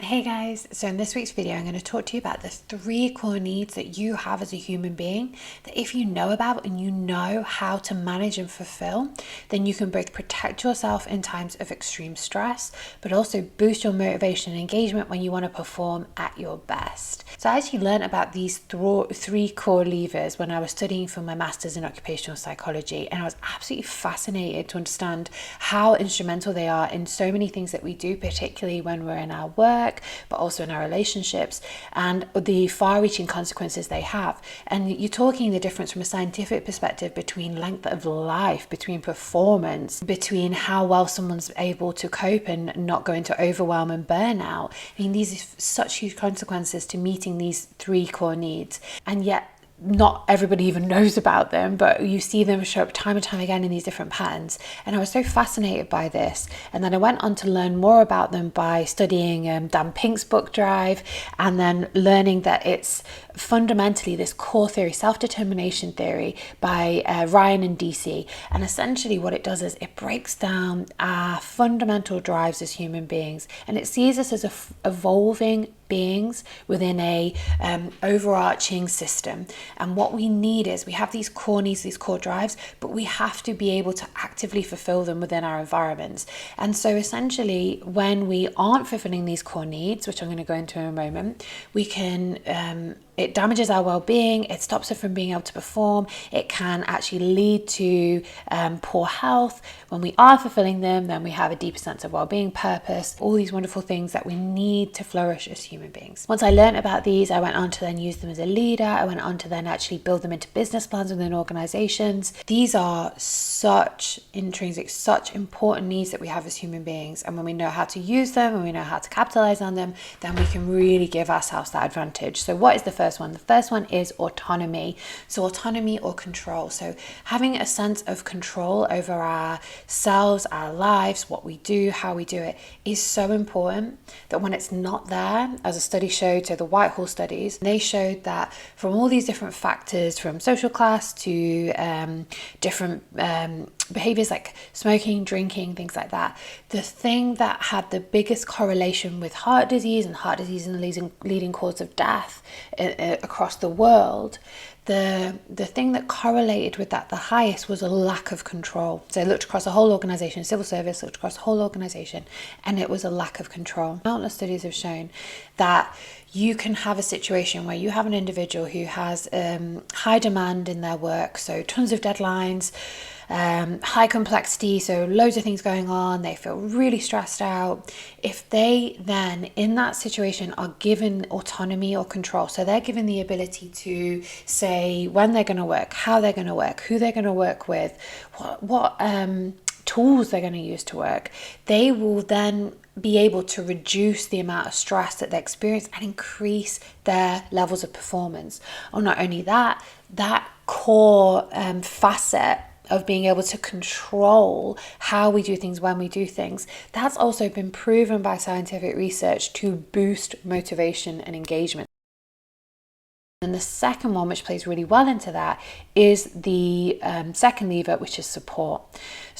Hey guys, so in this week's video I'm going to talk to you about the 3 core needs that you have as a human being that if you know about and you know how to manage and fulfill, then you can both protect yourself in times of extreme stress, but also boost your motivation and engagement when you want to perform at your best. So I actually learned about these 3 core levers when I was studying for my master's in occupational psychology, and I was absolutely fascinated to understand how instrumental they are in so many things that we do, particularly when we're in our work, but also in our relationships, and the far-reaching consequences they have. And you're talking the difference from a scientific perspective between length of life, between performance, between how well someone's able to cope and not go into overwhelm and burnout. I mean, these are such huge consequences to meeting these 3 core needs, and yet not everybody even knows about them, but you see them show up time and time again in these different patterns. And I was so fascinated by this, and then I went on to learn more about them by studying Dan Pink's book Drive, and then learning that it's fundamentally this core theory, self-determination theory by Ryan and DC. And essentially what it does is it breaks down our fundamental drives as human beings, and it sees us as evolving beings within a overarching system. And what we need is, we have these core needs, these core drives, but we have to be able to actively fulfill them within our environments. And so essentially when we aren't fulfilling these core needs, which I'm going to go into in a moment, we can it damages our well-being, it stops us from being able to perform, it can actually lead to poor health. When we are fulfilling them, then we have a deeper sense of well-being, purpose, all these wonderful things that we need to flourish as human beings. Once I learned about these, I went on to then use them as a leader. I went on to then actually build them into business plans within organizations. These are such intrinsic, such important needs that we have as human beings. And when we know how to use them and we know how to capitalize on them, then we can really give ourselves that advantage. So what is the first one? The first one is autonomy. So autonomy or control. So having a sense of control over ourselves, our lives, what we do, how we do it is so important that when it's not there, as a study showed, so the Whitehall studies, they showed that from all these different factors, from social class to different behaviors like smoking, drinking, things like that, the thing that had the biggest correlation with heart disease, and heart disease is the leading cause of death across the world, the thing that correlated with that the highest was a lack of control. So it looked across the whole organization, civil service looked across the whole organization, and it was a lack of control. Countless studies have shown that you can have a situation where you have an individual who has high demand in their work, so tons of deadlines, high complexity, so loads of things going on, they feel really stressed out. If they then in that situation are given autonomy or control, so they're given the ability to say when they're going to work, how they're going to work, who they're going to work with, what tools they're going to use to work, they will then be able to reduce the amount of stress that they experience and increase their levels of performance. Or not only that, that core facet of being able to control how we do things, when we do things, that's also been proven by scientific research to boost motivation and engagement. And the second one, which plays really well into that, is the second lever, which is support,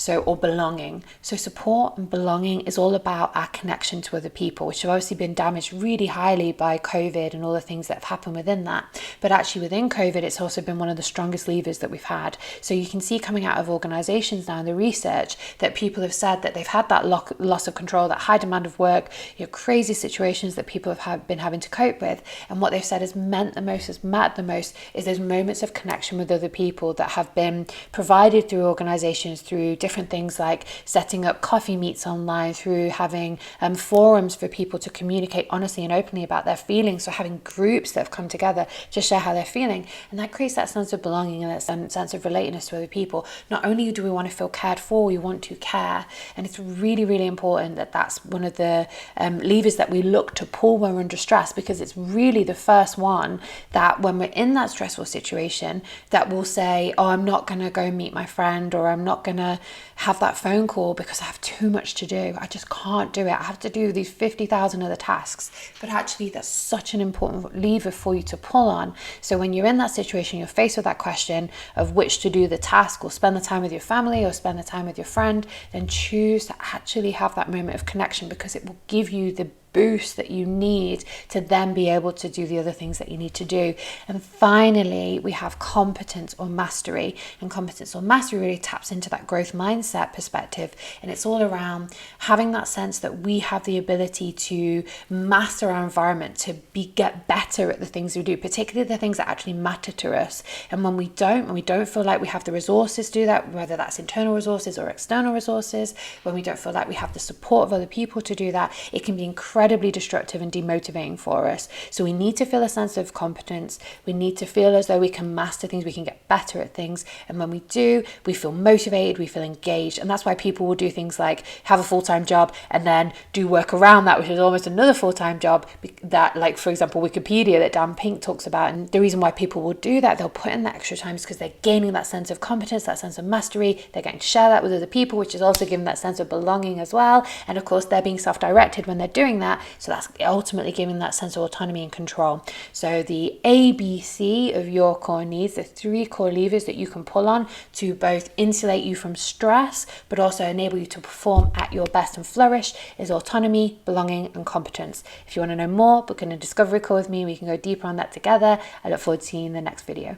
or belonging. So support and belonging is all about our connection to other people, which have obviously been damaged really highly by COVID and all the things that have happened within that. But actually within COVID, it's also been one of the strongest levers that we've had. So you can see coming out of organizations now in the research that people have said that they've had that loss of control, that high demand of work, crazy situations that people have been having to cope with. And what they've said has mattered the most is those moments of connection with other people that have been provided through organizations, through different things like setting up coffee meets online, through having forums for people to communicate honestly and openly about their feelings, so having groups that have come together to share how they're feeling, and that creates that sense of belonging and that sense of relatedness to other people. Not only do we want to feel cared for, we want to care, and it's really, really important that that's one of the levers that we look to pull when we're under stress, because it's really the first one that when we're in that stressful situation that will say, oh, I'm not going to go meet my friend, or I'm not going to have that phone call because I have too much to do. I just can't do it. I have to do these 50,000 other tasks. But actually that's such an important lever for you to pull on. So when you're in that situation, you're faced with that question of which to do the task, or spend the time with your family or spend the time with your friend, then choose to actually have that moment of connection, because it will give you the boost that you need to then be able to do the other things that you need to do. And finally, we have competence or mastery. And competence or mastery really taps into that growth mindset perspective. And it's all around having that sense that we have the ability to master our environment, to get better at the things we do, particularly the things that actually matter to us. And when we don't feel like we have the resources to do that, whether that's internal resources or external resources, when we don't feel like we have the support of other people to do that, it can be incredibly destructive and demotivating for us. So we need to feel a sense of competence. We need to feel as though we can master things, we can get better at things. And when we do, we feel motivated, we feel engaged. And that's why people will do things like have a full-time job and then do work around that, which is almost another full-time job, that, like, for example, Wikipedia that Dan Pink talks about. And the reason why people will do that, they'll put in that extra time, is because they're gaining that sense of competence, that sense of mastery. They're getting to share that with other people, which is also giving that sense of belonging as well. And of course, they're being self-directed when they're doing that. So that's ultimately giving that sense of autonomy and control. So the ABC of your core needs, the 3 core levers that you can pull on to both insulate you from stress, but also enable you to perform at your best and flourish, is autonomy, belonging, and competence. If you want to know more, book in a discovery call with me. We can go deeper on that together. I look forward to seeing you in the next video.